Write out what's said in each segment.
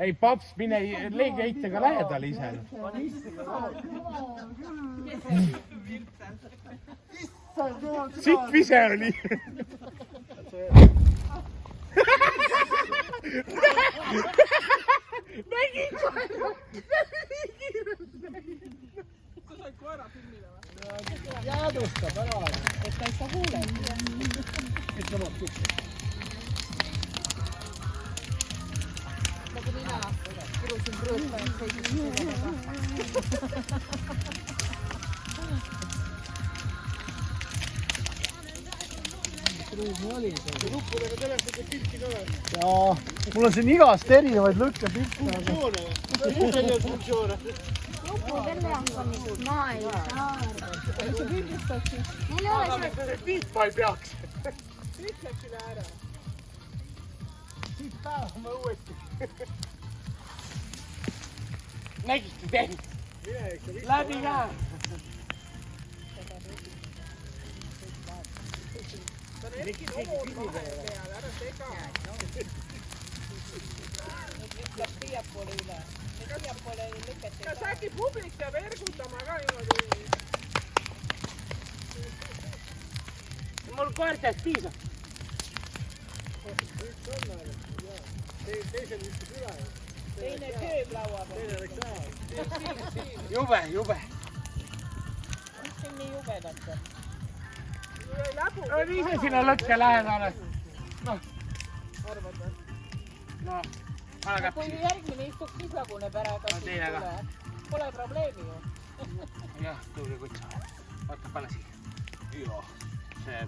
Ei, paps, mine leegi eitega lähedal ise. Sitt vise oli. Nägin kohe. Sa said koera filmida või? Jäädustab ära. Et ta ei saa huule. Mis nemad kukkud? Nagu mina kirusin prõõta, et seisid seda. Lukkudega telefoni pilti ka veel. Jaa, mul on siin igast erinevaid lõkkepilte. Funktsioone. Funktsioone. Luku telefonist ma ei saa. Mis sa pildistad siis? Meil ei ole See pilt ma ei peaks. Siit läks üle ära. Siit päevame uuesti. Nägite tehnik? Läbi ka. Ta on erki nomood vahe peale, ära sega. Ütleb siiapoole üle. Siiapoole lükete. Kas äkki publik peab ergutama ka niimoodi? Mul koertest piisab. Teisel istub üle. Teine kööb laua peal. Teine läks ära. Jube, jube. Mis siin nii jubedat on? Läbu. On ise sinna lõkke lähedale. Noh. Arvad või? No, pane Kui käpsi. järgmine istub, siis laguneb ära. teine ka. Pole probleemi ju. Jah, tõuge kutsa. Vaata, pane siia. Joo, see.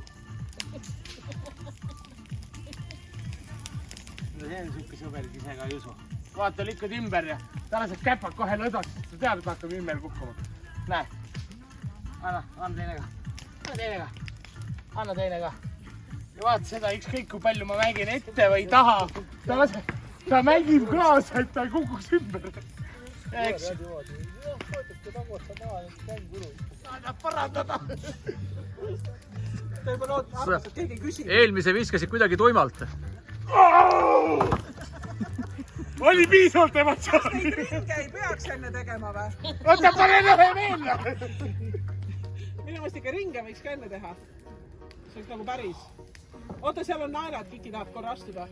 No see on siuke sõberid ise ka ei usu. Vaata, lükkad ümber ja ta laseb käpad kohe lõdvaks, sest ta teab, et hakkab ümber kukkuma. Näe. Anna teine ka. Anna teine ka. Anna teine ka. Ja vaata seda, ükskõik kui palju ma mängin ette või taha. Ta mängib kaasa, et ta ei kukuks ümber. Eks. Saadab parandada. Võib-olla arvas, et keegi küsib. Eelmise viskasid kuidagi tuimalt. Oli piisavalt emotsiooni. Neid ringe ei peaks enne tegema või? Oota, pane ühe veel. Minu meelest ikka ringe võiks ka enne teha. See oleks nagu päris. Oota, seal on naerad, Kiki tahab korra astuda.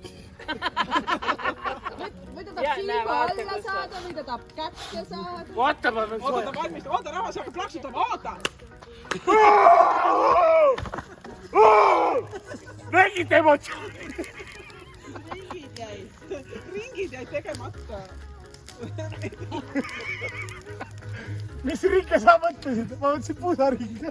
või ta tahab silma alla saada või ta tahab kätte saada. Oota, ma pean Oota, ta valmistab. Oota, rahvas hakkab plaksutama. Oota! Nägid emotsiooni. Ringid jäid tegemata. Mis ringe sa mõtlesid? Ma mõtlesin pusaringe.